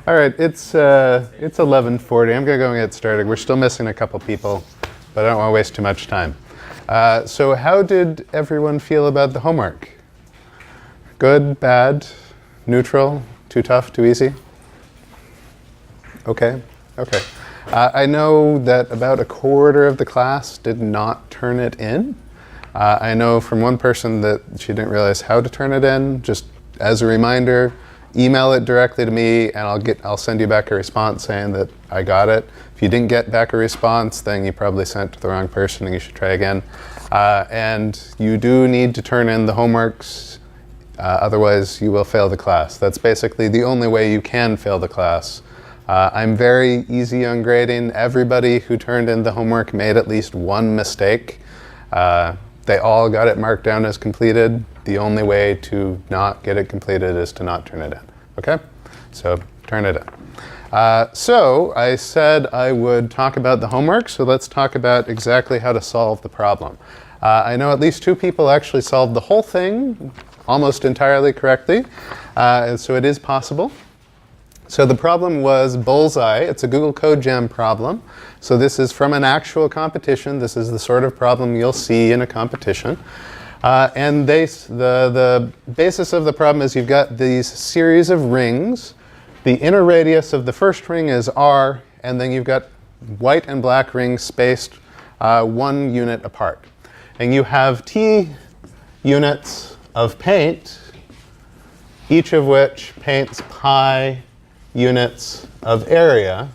All right, it's 11:40. I'm gonna go and get started. We're still missing a couple people, but I don't want to waste too much time. So how did everyone feel about the homework? Good, bad, neutral, too tough, too easy? Okay. I know that about a quarter of the class did not turn it in. I know from one person that she didn't realize how to turn it in. Just as a reminder, email it directly to me and I'll send you back a response saying that I got it. If you didn't get back a response, then you probably sent it to the wrong person and you should try again. And you do need to turn in the homeworks, otherwise you will fail the class. That's basically the only way you can fail the class. I'm very easy on grading. Everybody who turned in the homework made at least one mistake. They all got it marked down as completed. The only way to not get it completed is to not turn it in. Okay? So turn it in. So I said I would talk about the homework, so let's talk about exactly how to solve the problem. I know at least 2 people actually solved the whole thing almost entirely correctly, so it is possible. So the problem was bullseye. It's a Google Code Jam problem. So this is from an actual competition. This is the sort of problem you'll see in a competition. And the basis of the problem is you've got these series of rings. The inner radius of the first ring is R, and then you've got white and black rings spaced 1 unit apart. And you have T units of paint, each of which paints pi units of area.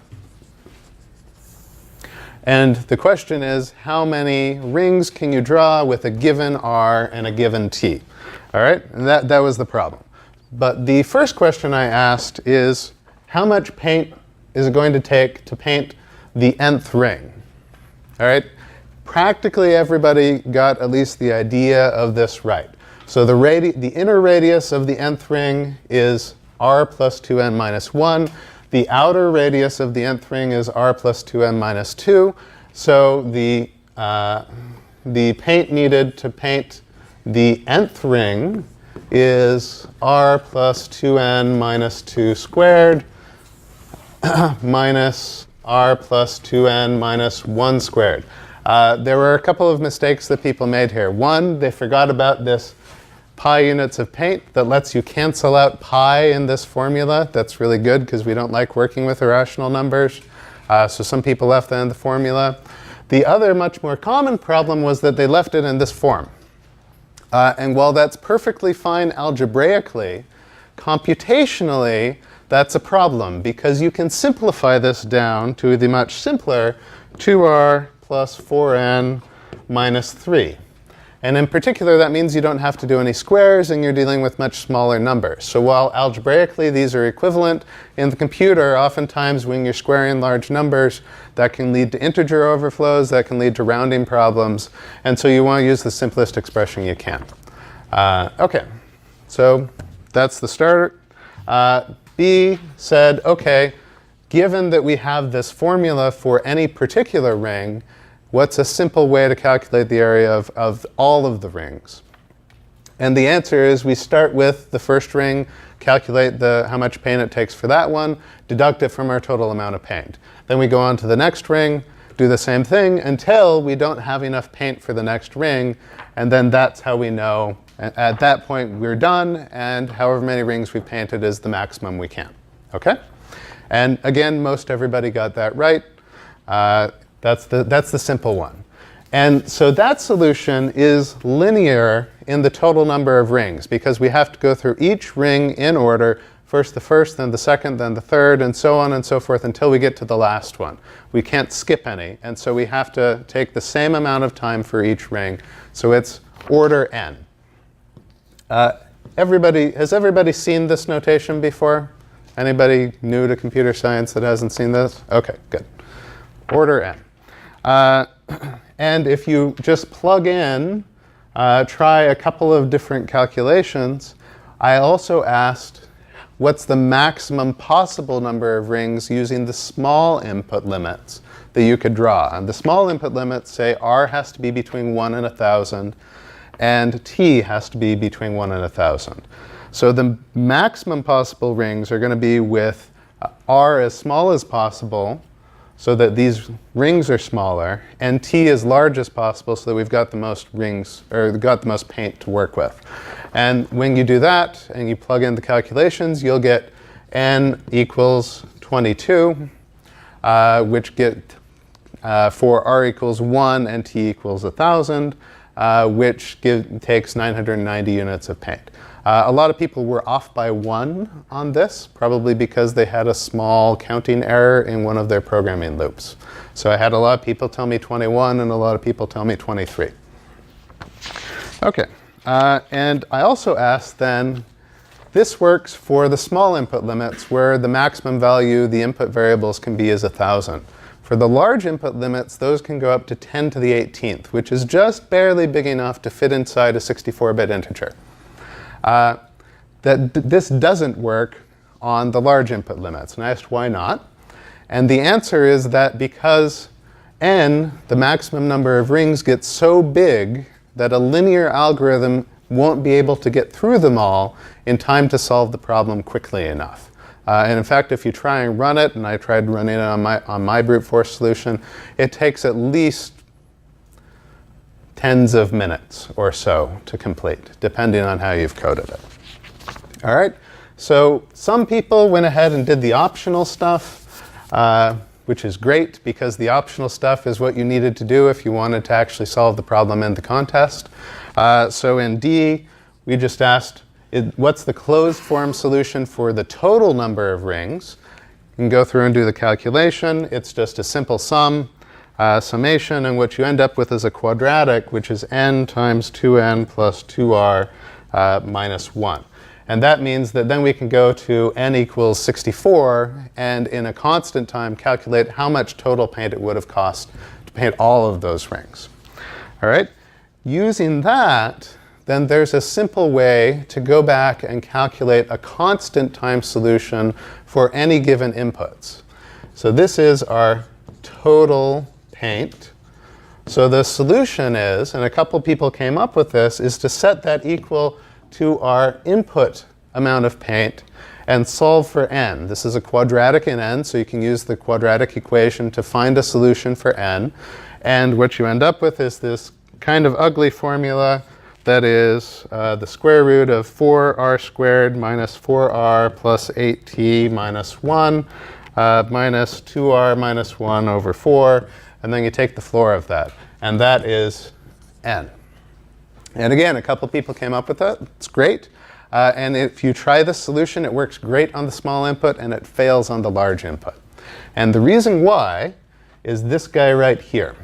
And the question is, how many rings can you draw with a given R and a given T? All right, and that was the problem. But the first question I asked is, how much paint is it going to take to paint the nth ring? All right, practically everybody got at least the idea of this right. So the inner radius of the nth ring is R plus 2n minus 1. The outer radius of the nth ring is R plus 2n minus 2. So the paint needed to paint the nth ring is R plus 2n minus 2 squared minus R plus 2n minus 1 squared. There were a couple of mistakes that people made here. One, they forgot about this pi units of paint that lets you cancel out pi in this formula. That's really good because we don't like working with irrational numbers. So some people left that in the formula. The other much more common problem was that they left it in this form. And while that's perfectly fine algebraically, computationally, that's a problem because you can simplify this down to the much simpler 2r plus 4n minus 3. And in particular, that means you don't have to do any squares and you're dealing with much smaller numbers. So while algebraically these are equivalent, in the computer, oftentimes when you're squaring large numbers, that can lead to integer overflows, that can lead to rounding problems. And so you want to use the simplest expression you can. Okay, so that's the start. B said, okay, given that we have this formula for any particular ring, what's a simple way to calculate the area of all of the rings? And the answer is we start with the first ring, calculate how much paint it takes for that one, deduct it from our total amount of paint. Then we go on to the next ring, do the same thing until we don't have enough paint for the next ring, and then that's how we know. At that point, we're done, and however many rings we've painted is the maximum we can. Okay? And again, most everybody got that right. That's the simple one. And so that solution is linear in the total number of rings because we have to go through each ring in order, first the first, then the second, then the third, and so on and so forth until we get to the last one. We can't skip any, and so we have to take the same amount of time for each ring. So it's order n. Has everybody seen this notation before? Anybody new to computer science that hasn't seen this? Okay, good. Order n. And if you just plug in, try a couple of different calculations, I also asked what's the maximum possible number of rings using the small input limits that you could draw. And the small input limits say R has to be between 1 and 1,000, and T has to be between 1 and 1,000. So the maximum possible rings are going to be with r as small as possible so that these rings are smaller, and t as large as possible so that we've got the most rings, or got the most paint to work with. And when you do that and you plug in the calculations, you'll get n equals 22, which get for r equals 1 and t equals 1,000, which takes 990 units of paint. A lot of people were off by 1 on this, probably because they had a small counting error in one of their programming loops. So I had a lot of people tell me 21 and a lot of people tell me 23. Okay, and I also asked then, this works for the small input limits where the maximum value the input variables can be is 1,000. For the large input limits, those can go up to 10 to the 18th, which is just barely big enough to fit inside a 64-bit integer. This doesn't work on the large input limits. And I asked why not. And the answer is that because n, the maximum number of rings, gets so big that a linear algorithm won't be able to get through them all in time to solve the problem quickly enough. And in fact, if you try and run it, and I tried running it on my brute force solution, it takes at least tens of minutes or so to complete, depending on how you've coded it. All right, so some people went ahead and did the optional stuff, which is great because the optional stuff is what you needed to do if you wanted to actually solve the problem in the contest. So in D, we just asked, what's the closed form solution for the total number of rings? You can go through and do the calculation. It's just a simple summation, and what you end up with is a quadratic, which is n times 2n plus 2r minus 1. And that means that then we can go to n equals 64, and in a constant time calculate how much total paint it would have cost to paint all of those rings. All right? Using that, then there's a simple way to go back and calculate a constant time solution for any given inputs. So this is our total paint. So the solution is, and a couple people came up with this, is to set that equal to our input amount of paint and solve for n. This is a quadratic in n, so you can use the quadratic equation to find a solution for n. And what you end up with is this kind of ugly formula that is the square root of 4r squared minus 4r plus 8t minus 1 minus 2r minus 1 over 4. And then you take the floor of that. And that is n. And again, a couple people came up with that. It's great. And if you try this solution, it works great on the small input, and it fails on the large input. And the reason why is this guy right here.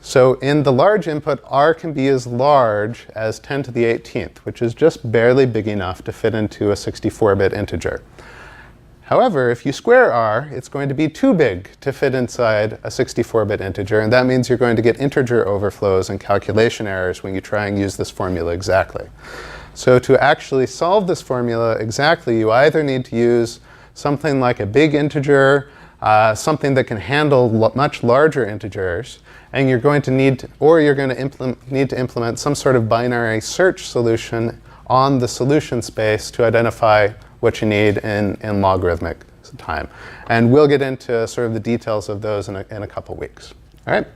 So in the large input, r can be as large as 10 to the 18th, which is just barely big enough to fit into a 64-bit integer. However, if you square r, it's going to be too big to fit inside a 64-bit integer, and that means you're going to get integer overflows and calculation errors when you try and use this formula exactly. So to actually solve this formula exactly, you either need to use something like a big integer, something that can handle much larger integers, and you're going to need to, or you're going to need to implement some sort of binary search solution on the solution space to identify what you need in logarithmic time. And we'll get into sort of the details of those in a couple weeks. All right?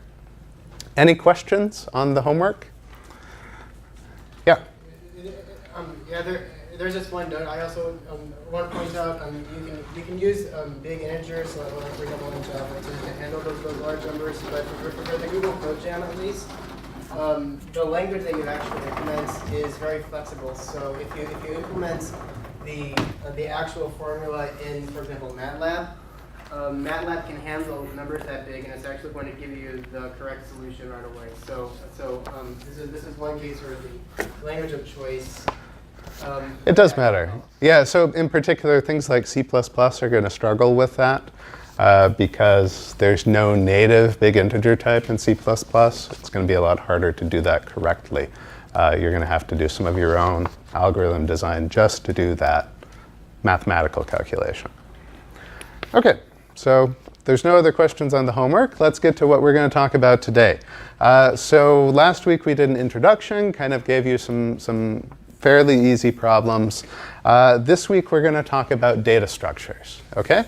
Any questions on the homework? Yeah? There's just one note. I also want to point out you can use big integers, so for example in Java, to handle those large numbers. But for the Google Code Jam at least, the language that you actually implement is very flexible. So if you implement the actual formula in, for example, MATLAB, MATLAB can handle numbers that big, and it's actually going to give you the correct solution right away. So this is one case where the language of choice. It does matter. Yeah, so in particular, things like C++ are going to struggle with that because there's no native big integer type in C++. It's going to be a lot harder to do that correctly. You're going to have to do some of your own algorithm design just to do that mathematical calculation. OK, so there's no other questions on the homework. Let's get to what we're going to talk about today. So last week we did an introduction, kind of gave you some fairly easy problems. This week we're going to talk about data structures, okay?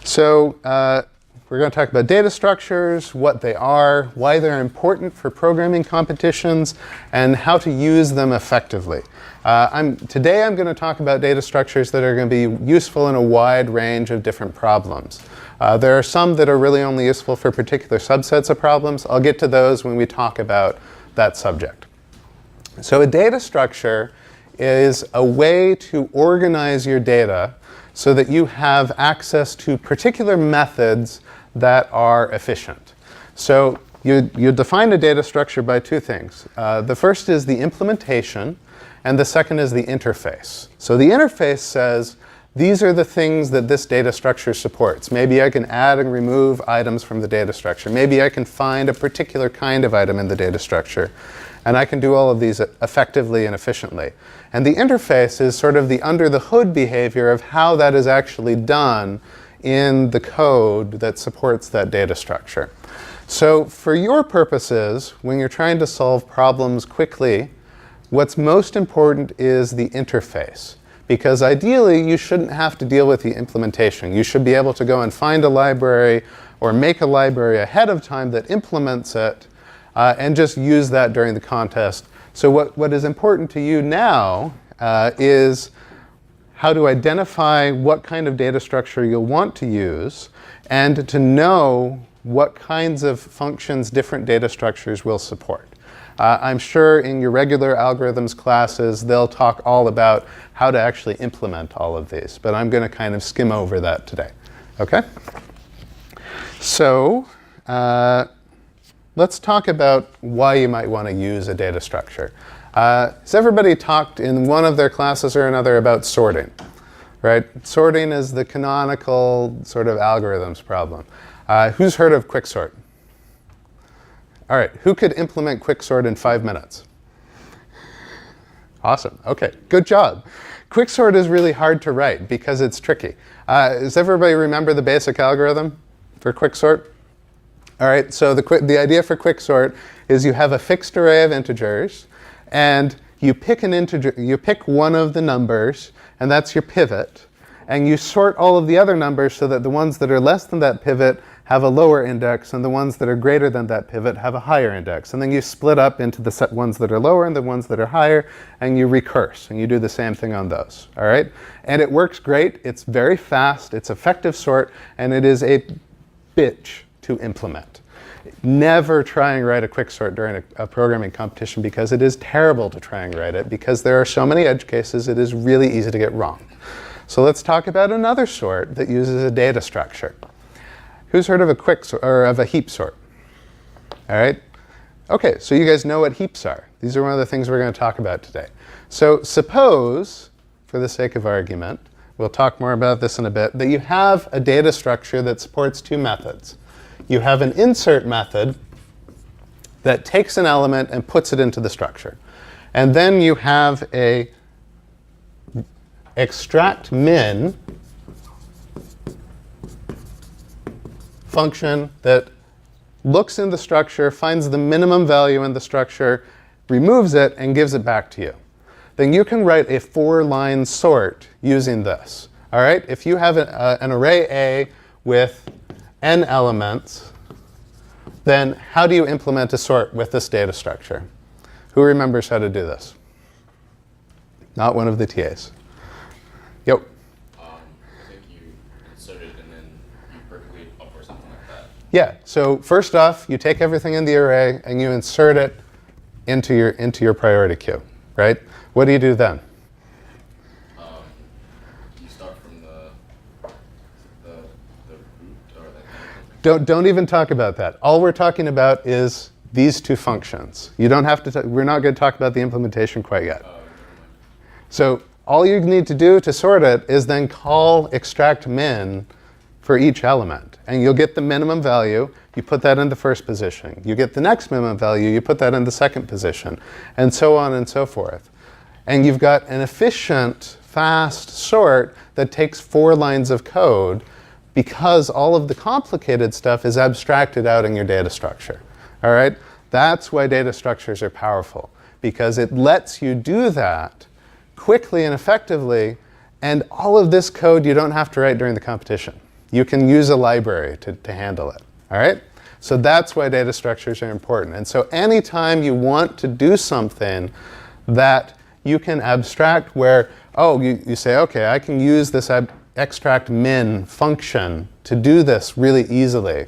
So we're going to talk about data structures, what they are, why they're important for programming competitions, and how to use them effectively. Today I'm going to talk about data structures that are going to be useful in a wide range of different problems. There are some that are really only useful for particular subsets of problems. I'll get to those when we talk about that subject. So a data structure is a way to organize your data so that you have access to particular methods that are efficient. So you define a data structure by two things. The first is the implementation, and the second is the interface. So the interface says, these are the things that this data structure supports. Maybe I can add and remove items from the data structure. Maybe I can find a particular kind of item in the data structure. And I can do all of these effectively and efficiently. And the interface is sort of the under-the-hood behavior of how that is actually done in the code that supports that data structure. So for your purposes, when you're trying to solve problems quickly, what's most important is the interface. Because ideally, you shouldn't have to deal with the implementation. You should be able to go and find a library or make a library ahead of time that implements it and just use that during the contest. So what is important to you now is how to identify what kind of data structure you'll want to use and to know what kinds of functions different data structures will support. I'm sure in your regular algorithms classes, they'll talk all about how to actually implement all of these. But I'm going to kind of skim over that today. OK? So let's talk about why you might want to use a data structure. Has everybody talked in one of their classes or another about sorting? Right? Sorting is the canonical sort of algorithms problem. Who's heard of quicksort? All right, who could implement quicksort in 5 minutes? Awesome, OK, good job. Quicksort is really hard to write because it's tricky. Does everybody remember the basic algorithm for quicksort? All right, so the idea for quicksort is you have a fixed array of integers, and you pick an integer, you pick one of the numbers, and that's your pivot, and you sort all of the other numbers so that the ones that are less than that pivot have a lower index, and the ones that are greater than that pivot have a higher index. And then you split up into the ones that are lower and the ones that are higher, and you recurse, and you do the same thing on those. All right? And it works great. It's very fast. It's effective sort, and it is a bitch to implement. Never try and write a quicksort during a programming competition because it is terrible to try and write it because there are so many edge cases, it is really easy to get wrong. So let's talk about another sort that uses a data structure. Who's heard of a quicksort or of a heap sort? All right. OK, so you guys know what heaps are. These are one of the things we're going to talk about today. So suppose, for the sake of argument, we'll talk more about this in a bit, that you have a data structure that supports two methods. You have an insert method that takes an element and puts it into the structure. And then you have a extract min function that looks in the structure, finds the minimum value in the structure, removes it, and gives it back to you. Then you can write a 4-line sort using this. All right? If you have an array A with n elements, then how do you implement a sort with this data structure? Who remembers how to do this? Not one of the TAs. Yep. Yeah, so first off, you take everything in the array and you insert it into your priority queue, right? What do you do then? You start from the root or the Don't even talk about that. All we're talking about is these two functions. You don't have to. We're not going to talk about the implementation quite yet. So all you need to do to sort it is then call extract min for each element. And you'll get the minimum value. You put that in the first position. You get the next minimum value. You put that in the second position. And so on and so forth. And you've got an efficient, fast sort that takes 4 lines of code because all of the complicated stuff is abstracted out in your data structure. All right? That's why data structures are powerful. because it lets you do that quickly and effectively, and all of this code you don't have to write during the competition. You can use a library to handle it, all right? So that's why data structures are important. And so anytime you want to do something that you can abstract where, oh, you say, okay, I can use this extract min function to do this really easily.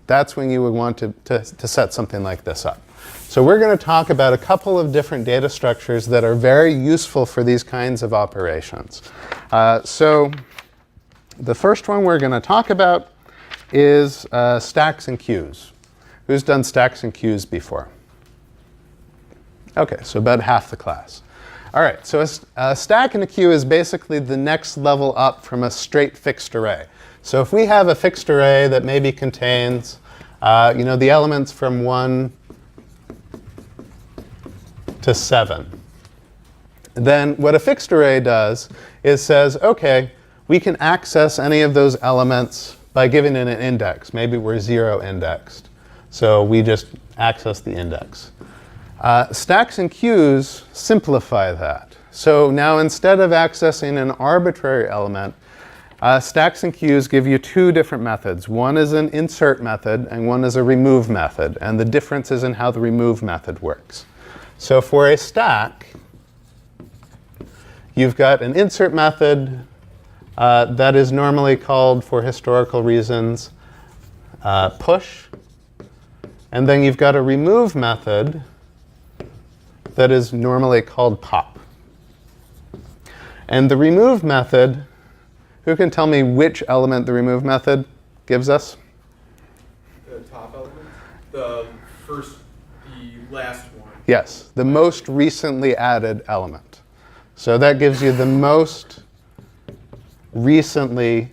That's when you would want to set something like this up. So we're going to talk about a couple of different data structures that are very useful for these kinds of operations. So the first one we're going to talk about is stacks and queues. Who's done stacks and queues before? Okay, so about half the class. All right, so a stack and a queue is basically the next level up from a straight fixed array. So if we have a fixed array that maybe contains the elements from 1 to 7, then what a fixed array does is says, okay, we can access any of those elements by giving it an index. Maybe we're 0 indexed. So we just access the index. Stacks and queues simplify that. So now instead of accessing an arbitrary element, stacks and queues give you two different methods. One is an insert method and one is a remove method. And the difference is in how the remove method works. So for a stack, you've got an insert method that is normally called, for historical reasons, push. And then you've got a remove method that is normally called pop. And the remove method, who can tell me which element the remove method gives us? The top element? The last one. Yes, the most recently added element. So that gives you the most recently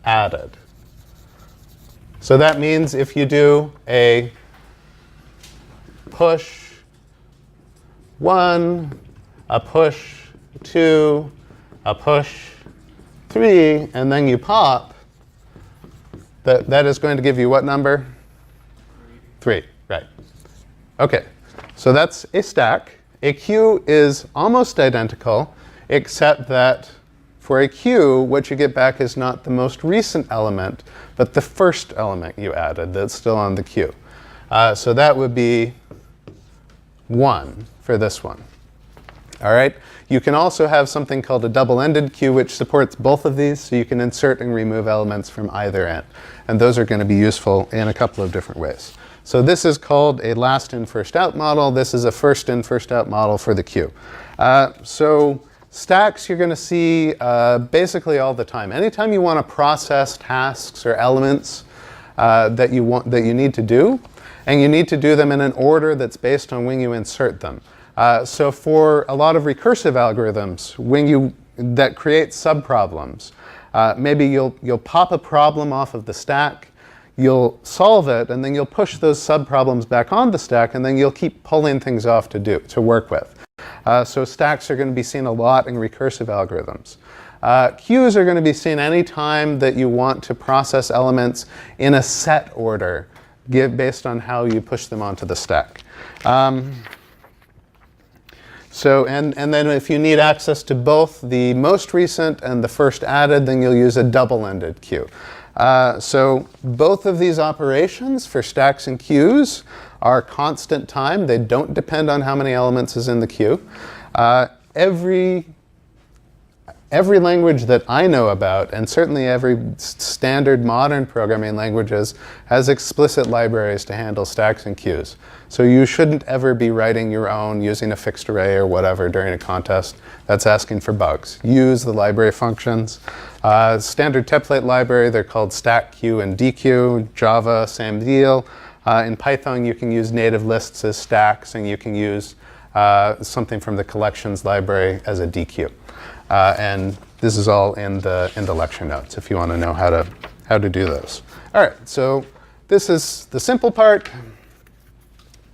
added. So that means if you do a push 1, a push 2, a push 3, and then you pop, that is going to give you what number? 3, right. Okay, so that's a stack. A queue is almost identical, except that for a queue, what you get back is not the most recent element, but the first element you added that's still on the queue. So that would be 1 for this one. All right. You can also have something called a double-ended queue, which supports both of these, so you can insert and remove elements from either end. And those are going to be useful in a couple of different ways. So this is called a last in, first out model. This is a first in, first out model for the queue. So stacks you're going to see basically all the time. Anytime you want to process tasks or elements that you need to do, and you need to do them in an order that's based on when you insert them. So for a lot of recursive algorithms, that create subproblems, maybe you'll pop a problem off of the stack, you'll solve it, and then you'll push those subproblems back on the stack, and then you'll keep pulling things off to work with. So stacks are going to be seen a lot in recursive algorithms. Queues are going to be seen any time that you want to process elements in a set order, based on how you push them onto the stack. So, and then if you need access to both the most recent and the first added, then you'll use a double-ended queue. So both of these operations for stacks and queues are constant time. They don't depend on how many elements is in the queue. Every language that I know about, and certainly every standard modern programming languages, has explicit libraries to handle stacks and queues. So you shouldn't ever be writing your own using a fixed array or whatever during a contest. That's asking for bugs. Use the library functions. Standard template library, they're called stack, queue, and dequeue. Java, same deal. In Python, you can use native lists as stacks, and you can use something from the collections library as a dequeue. And this is all in the lecture notes if you want to know how to do those. All right, so this is the simple part.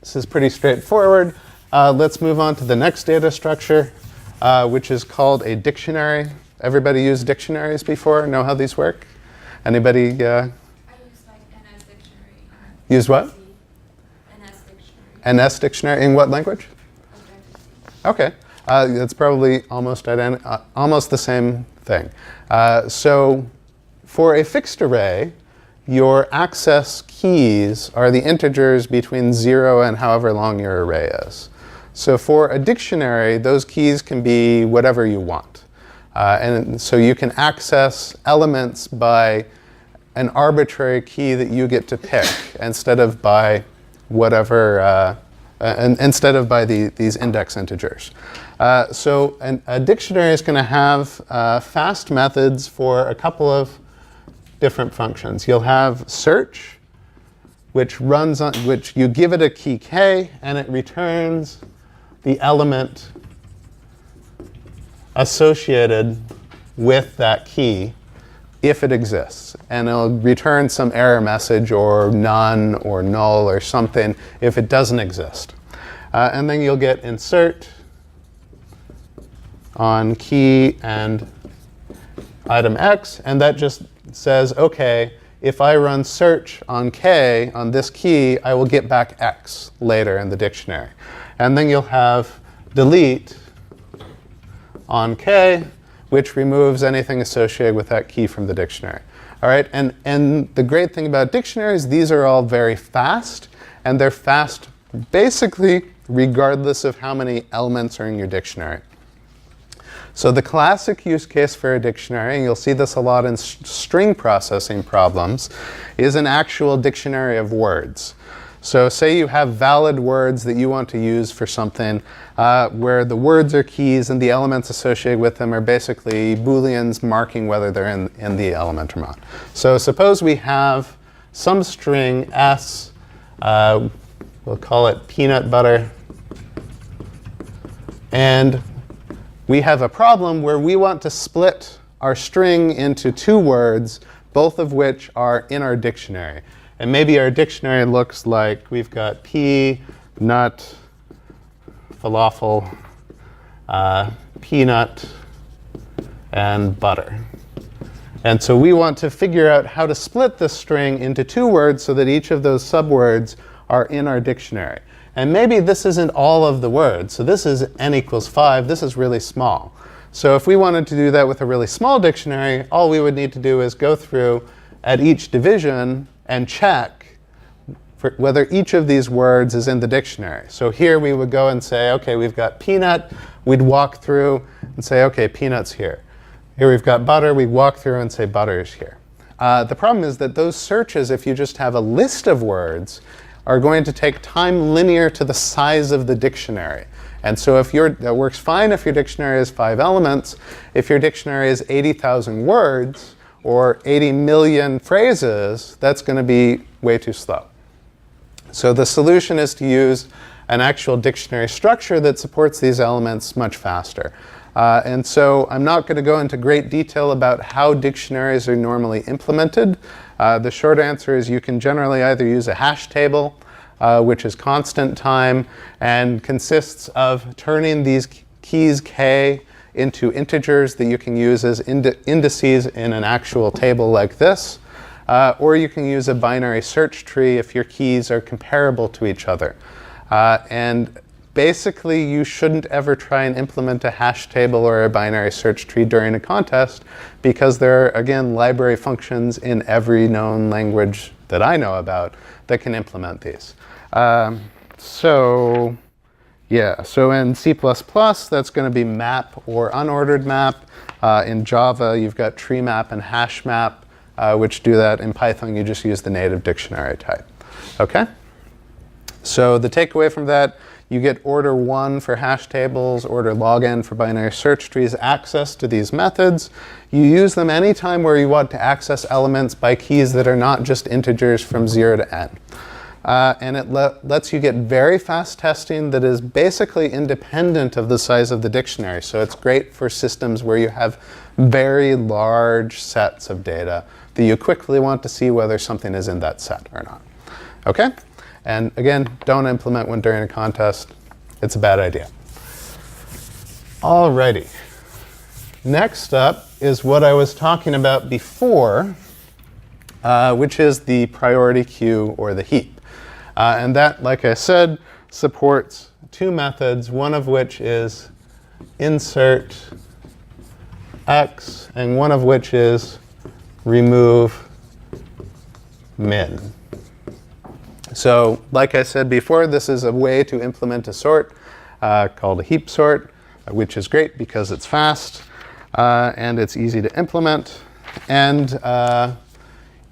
This is pretty straightforward. Let's move on to the next data structure, which is called a dictionary. Everybody used dictionaries before? Know how these work? Anybody? I used like NS dictionary. Use what? NS dictionary. NS dictionary in what language? Okay, that's probably almost the same thing. So for a fixed array, your access keys are the integers between 0 and however long your array is. So for a dictionary, those keys can be whatever you want. And so you can access elements by an arbitrary key that you get to pick instead of by whatever, instead of by these index integers. So a dictionary is going to have fast methods for a couple of different functions. You'll have search, which runs on, which you give it a key k, and it returns the element associated with that key if it exists. And it'll return some error message or none or null or something if it doesn't exist. And then you'll get insert on key and item x, and that just says, okay, if I run search on k, on this key, I will get back x later in the dictionary. And then you'll have delete on k, which removes anything associated with that key from the dictionary. All right, and the great thing about dictionaries, these are all very fast, and they're fast basically regardless of how many elements are in your dictionary. So the classic use case for a dictionary, and you'll see this a lot in string processing problems, is an actual dictionary of words. So say you have valid words that you want to use for something where the words are keys and the elements associated with them are basically Booleans marking whether they're in the element or not. So suppose we have some string s, we'll call it peanut butter, and we have a problem where we want to split our string into two words, both of which are in our dictionary. And maybe our dictionary looks like we've got pea, nut, falafel, peanut, and butter. And so we want to figure out how to split this string into two words so that each of those subwords are in our dictionary. And maybe this isn't all of the words. So this is n equals 5. This is really small. So if we wanted to do that with a really small dictionary, all we would need to do is go through at each division and check for whether each of these words is in the dictionary. So here we would go and say, OK, we've got peanut. We'd walk through and say, OK, peanut's here. Here we've got butter. We'd walk through and say butter's here. The problem is that those searches, if you just have a list of words, are going to take time linear to the size of the dictionary. And so that works fine if your dictionary is 5 elements. If your dictionary is 80,000 words or 80 million phrases, that's going to be way too slow. So the solution is to use an actual dictionary structure that supports these elements much faster. And so I'm not going to go into great detail about how dictionaries are normally implemented. The short answer is you can generally either use a hash table, which is constant time and consists of turning these keys k into integers that you can use as indices in an actual table like this. Or you can use a binary search tree if your keys are comparable to each other. And basically, you shouldn't ever try and implement a hash table or a binary search tree during a contest because there are, again, library functions in every known language that I know about that can implement these. So in C++, that's going to be map or unordered map. In Java, you've got tree map and hash map, which do that. In Python, you just use the native dictionary type. OK? So the takeaway from that, you get order 1 for hash tables, order log n for binary search trees, access to these methods. You use them anytime where you want to access elements by keys that are not just integers from 0 to n. And it lets you get very fast testing that is basically independent of the size of the dictionary. So it's great for systems where you have very large sets of data that you quickly want to see whether something is in that set or not. OK? And again, don't implement one during a contest. It's a bad idea. Alrighty. Next up is what I was talking about before, which is the priority queue or the heap. And that, like I said, supports two methods, one of which is insert x, and one of which is remove min. So like I said before, this is a way to implement a sort called a heap sort, which is great because it's fast and it's easy to implement. And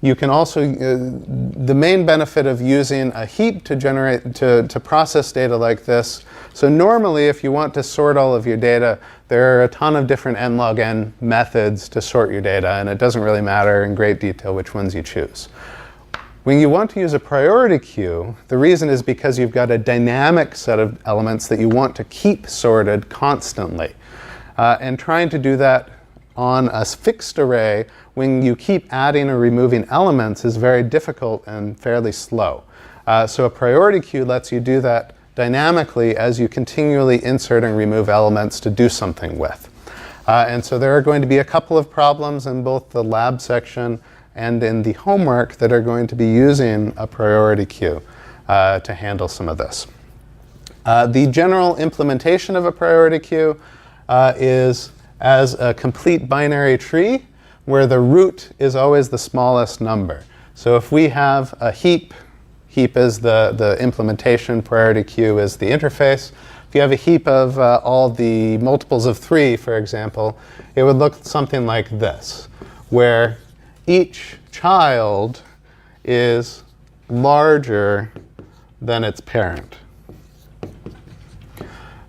you can also, the main benefit of using a heap to generate, to process data like this, so normally if you want to sort all of your data, there are a ton of different n log n methods to sort your data, and it doesn't really matter in great detail which ones you choose. When you want to use a priority queue, the reason is because you've got a dynamic set of elements that you want to keep sorted constantly. And trying to do that on a fixed array when you keep adding or removing elements is very difficult and fairly slow. So a priority queue lets you do that dynamically as you continually insert and remove elements to do something with. And so there are going to be a couple of problems in both the lab section and in the homework that are going to be using a priority queue to handle some of this. The general implementation of a priority queue is as a complete binary tree where the root is always the smallest number. So if we have a heap is the implementation, priority queue is the interface. If you have a heap of all the multiples of 3, for example, it would look something like this, where each child is larger than its parent.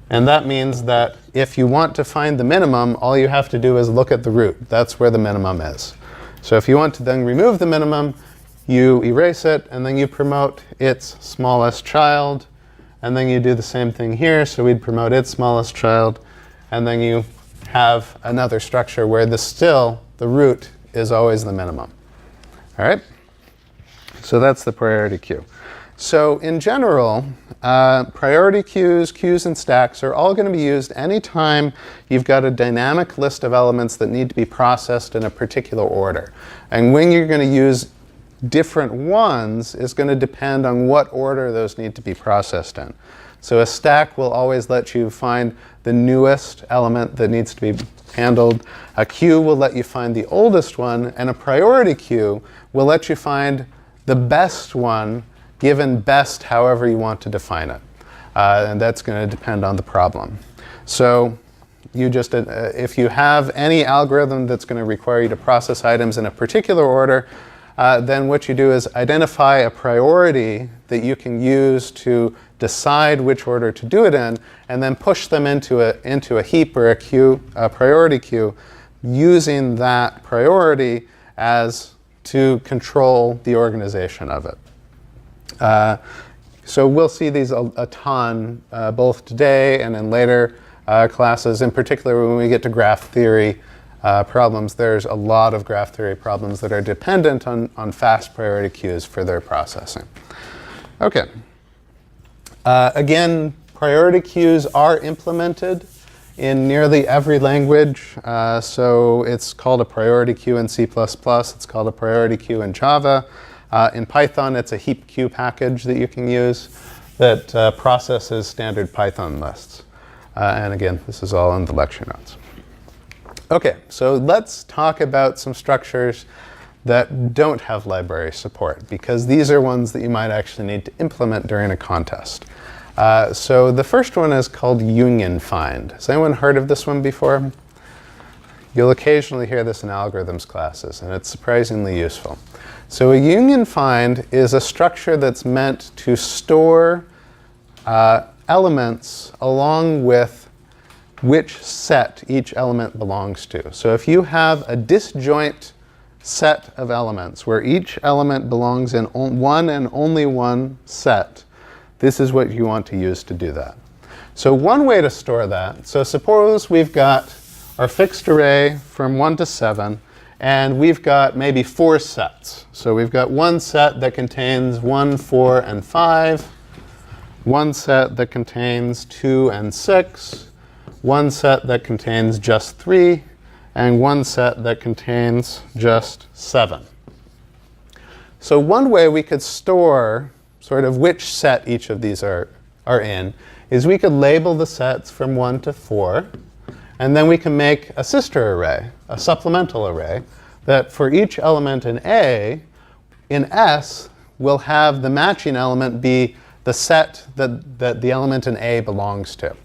And that means that if you want to find the minimum, all you have to do is look at the root. That's where the minimum is. So if you want to then remove the minimum, you erase it, and then you promote its smallest child, and then you do the same thing here. So we'd promote its smallest child, and then you have another structure where the root is always the minimum. All right? So that's the priority queue. So in general, priority queues, queues, and stacks are all going to be used anytime you've got a dynamic list of elements that need to be processed in a particular order. And when you're going to use different ones is going to depend on what order those need to be processed in. So a stack will always let you find the newest element that needs to be handled. A queue will let you find the oldest one, and a priority queue will let you find the best one, given best however you want to define it. And that's going to depend on the problem. So you just, if you have any algorithm that's going to require you to process items in a particular order, then what you do is identify a priority that you can use to decide which order to do it in, and then push them into a heap or a queue, a priority queue, using that priority as to control the organization of it. So we'll see these a ton, both today and in later classes, in particular when we get to graph theory problems. There's a lot of graph theory problems that are dependent on fast priority queues for their processing. Okay. Again, priority queues are implemented in nearly every language. So it's called a priority queue in C++. It's called a priority queue in Java. In Python, it's a heap queue package that you can use that processes standard Python lists. And again, this is all in the lecture notes. Okay, so let's talk about some structures that don't have library support, because these are ones that you might actually need to implement during a contest. So the first one is called union find. Has anyone heard of this one before? You'll occasionally hear this in algorithms classes, and it's surprisingly useful. So a union find is a structure that's meant to store elements along with which set each element belongs to. So if you have a disjoint set of elements where each element belongs in one and only one set, this is what you want to use to do that. So one way to store that, so suppose we've got our fixed array from 1 to 7, and we've got maybe 4 sets. So we've got one set that contains 1, 4, and 5, one set that contains 2 and 6, one set that contains just 3, and one set that contains just 7. So one way we could store sort of which set each of these are are in is we could label the sets from 1 to 4, and then we can make a sister array, a supplemental array, that for each element in A, in S, we'll have the matching element be the set that the element in A belongs to.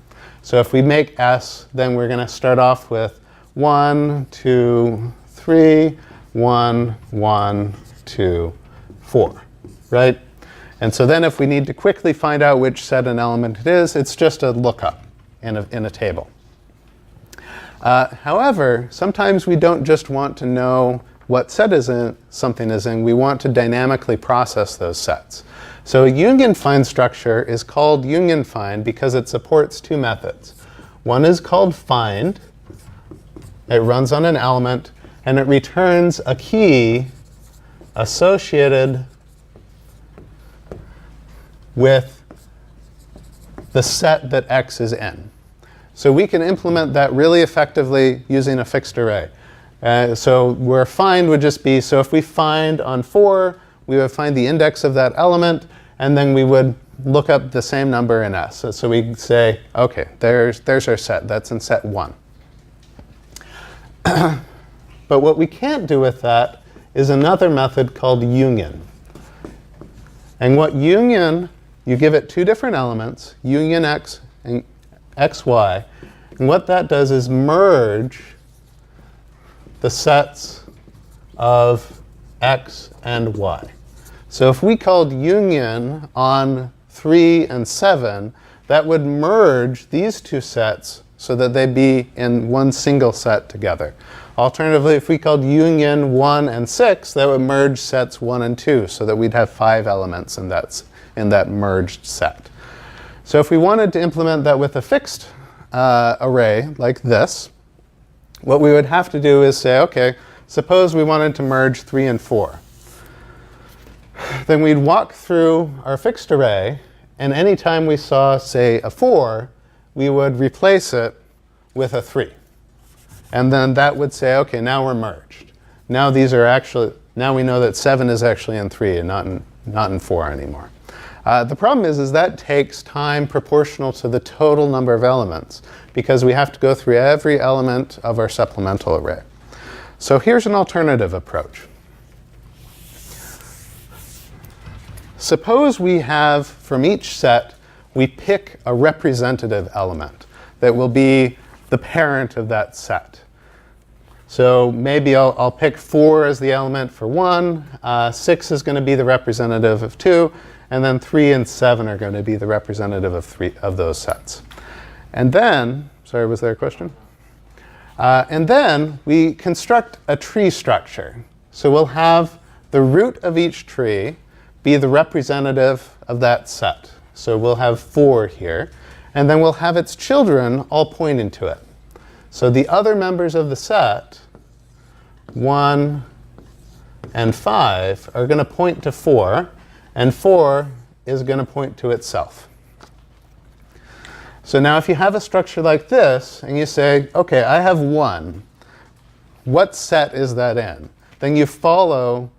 So if we make S, then we're going to start off with 1, 2, 3, 1, 1, 2, 4, right? And so then if we need to quickly find out which set an element it is, it's just a lookup in a table. However, sometimes we don't just want to know what set something is in. We want to dynamically process those sets. So a union find structure is called union find because it supports two methods. One is called find. It runs on an element, and it returns a key associated with the set that X is in. So we can implement that really effectively using a fixed array. So where find would just be, so if we find on 4, we would find the index of that element, and then we would look up the same number in S. So we say, okay, there's our set. That's in set 1. But what we can't do with that is another method called union. And what union, you give it two different elements, union X and XY. And what that does is merge the sets of X and Y. So if we called union on 3 and 7, that would merge these two sets so that they'd be in one single set together. Alternatively, if we called union 1 and 6, that would merge sets 1 and 2 so that we'd have 5 elements in that merged set. So if we wanted to implement that with a fixed array like this, what we would have to do is say, okay, suppose we wanted to merge 3 and 4. Then we'd walk through our fixed array, and anytime we saw, say, a 4, we would replace it with a 3. And then that would say, okay, now we're merged. Now we know that 7 is actually in 3 and not in 4 anymore. The problem is that takes time proportional to the total number of elements, because we have to go through every element of our supplemental array. So here's an alternative approach. Suppose we have, from each set, we pick a representative element that will be the parent of that set. So maybe I'll pick 4 as the element for 1, 6 is going to be the representative of 2, and then 3 and 7 are going to be the representative of 3 of those sets. And then, sorry, was there a question? And then we construct a tree structure. So we'll have the root of each tree be the representative of that set. So we'll have 4 here, and then we'll have its children all pointing to it. So the other members of the set, 1 and 5, are going to point to 4, and 4 is going to point to itself. So now if you have a structure like this, and you say, okay, I have 1, what set is that in? Then you follow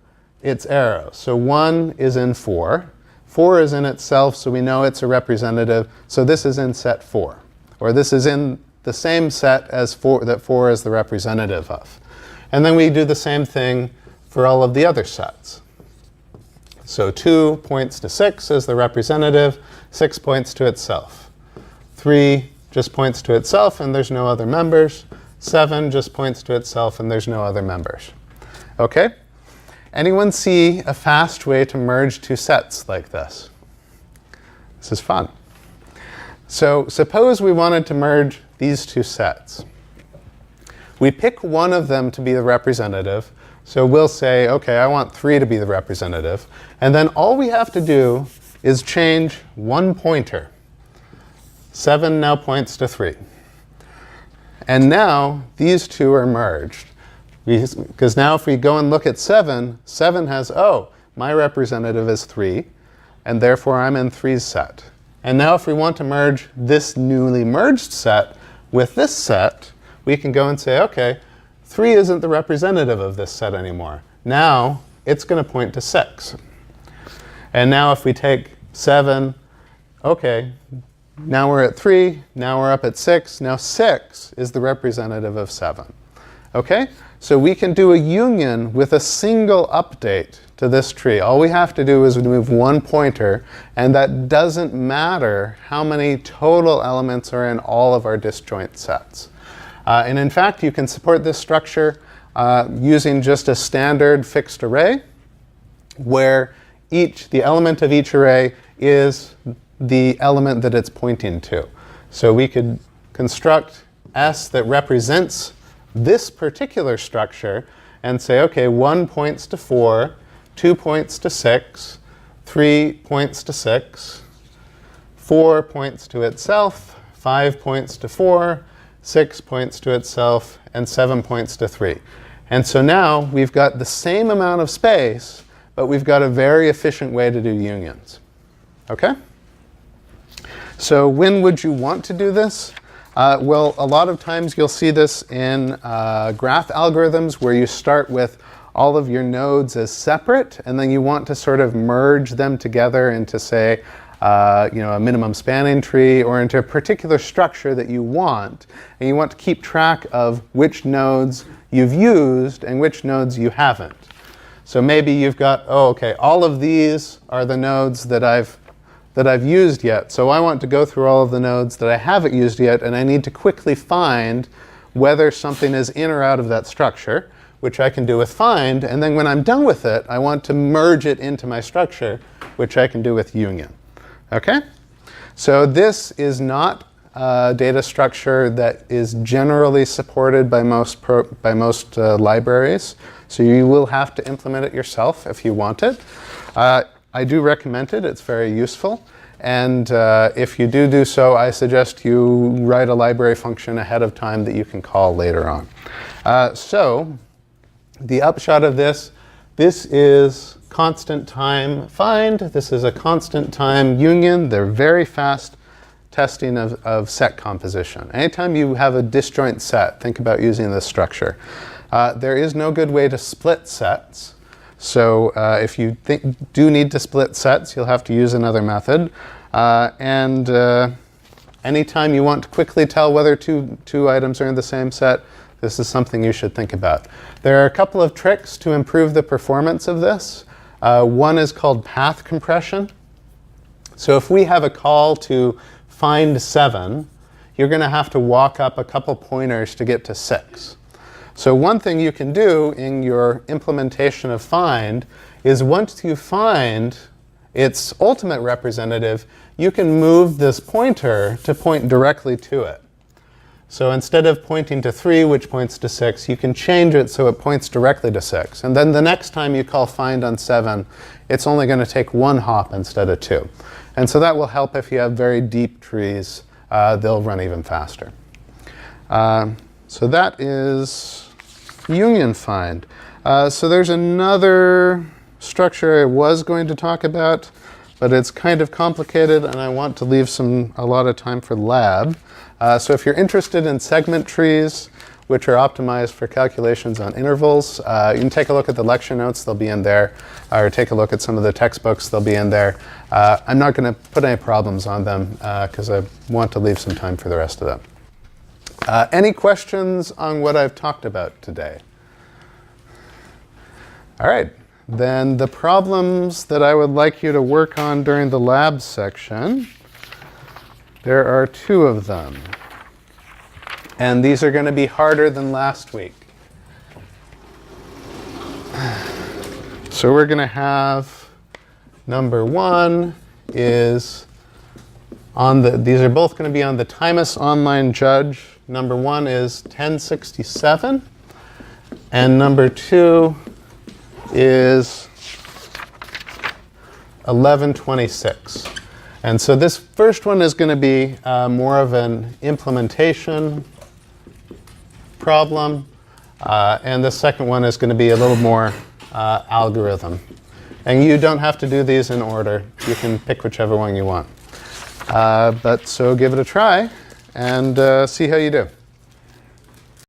its arrows. So 1 is in 4. 4 is in itself, so we know it's a representative. So this is in set 4. Or this is in the same set as 4 that 4 is the representative of. And then we do the same thing for all of the other sets. So 2 points to 6 as the representative. 6 points to itself. 3 just points to itself, and there's no other members. 7 just points to itself, and there's no other members. Okay? Anyone see a fast way to merge two sets like this? This is fun. So suppose we wanted to merge these two sets. We pick one of them to be the representative. So we'll say, okay, I want 3 to be the representative. And then all we have to do is change one pointer. 7 now points to 3. And now these two are merged. Because now if we go and look at 7, 7 has, oh, my representative is 3, and therefore I'm in 3's set. And now if we want to merge this newly merged set with this set, we can go and say, okay, 3 isn't the representative of this set anymore. Now it's going to point to 6. And now if we take 7 okay, now we're at 3, now we're up at 6. Now 6 is the representative of 7. Okay? So we can do a union with a single update to this tree. All we have to do is move one pointer, and that doesn't matter how many total elements are in all of our disjoint sets. And in fact, you can support this structure using just a standard fixed array, where the element of each array is the element that it's pointing to. So we could construct S that represents this particular structure and say, okay, 1 points to 4, 2 points to 6, 3 points to 6, 4 points to itself, 5 points to 4, 6 points to itself, and 7 points to 3. And so now we've got the same amount of space, but we've got a very efficient way to do unions. Okay? So when would you want to do this? Well, a lot of times you'll see this in graph algorithms where you start with all of your nodes as separate, and then you want to sort of merge them together into, say, a minimum spanning tree or into a particular structure that you want, and you want to keep track of which nodes you've used and which nodes you haven't. So maybe you've got, all of these are the nodes that I've used yet. So I want to go through all of the nodes that I haven't used yet, and I need to quickly find whether something is in or out of that structure, which I can do with find. And then when I'm done with it, I want to merge it into my structure, which I can do with union. Okay? So this is not a data structure that is generally supported by most libraries. So you will have to implement it yourself if you want it. I do recommend it. It's very useful. And if you do so, I suggest you write a library function ahead of time that you can call later on. So the upshot of this is constant time find. This is a constant time union. They're very fast testing of set composition. Anytime you have a disjoint set, think about using this structure. There is no good way to split sets. So if you do need to split sets, you'll have to use another method. Anytime you want to quickly tell whether two items are in the same set, this is something you should think about. There are a couple of tricks to improve the performance of this. One is called path compression. So if we have a call to find 7, you're going to have to walk up a couple pointers to get to 6. So one thing you can do in your implementation of find is once you find its ultimate representative, you can move this pointer to point directly to it. So instead of pointing to 3, which points to 6, you can change it so it points directly to 6. And then the next time you call find on 7, it's only going to take 1 hop instead of 2. And so that will help if you have very deep trees. They'll run even faster. So that is union find. So there's another structure I was going to talk about, but it's kind of complicated, and I want to leave a lot of time for lab. So if you're interested in segment trees, which are optimized for calculations on intervals, you can take a look at the lecture notes. They'll be in there. Or take a look at some of the textbooks. They'll be in there. I'm not going to put any problems on them because I want to leave some time for the rest of them. Any questions on what I've talked about today? All right. Then the problems that I would like you to work on during the lab section, there are 2 of them. And these are going to be harder than last week. So we're going to have number 1 is these are both going to be on the Timus Online Judge. Number 1 is 1067, and number 2 is 1126. And so this first one is going to be more of an implementation problem, and the second one is going to be a little more algorithm. And you don't have to do these in order. You can pick whichever one you want. So give it a try and see how you do.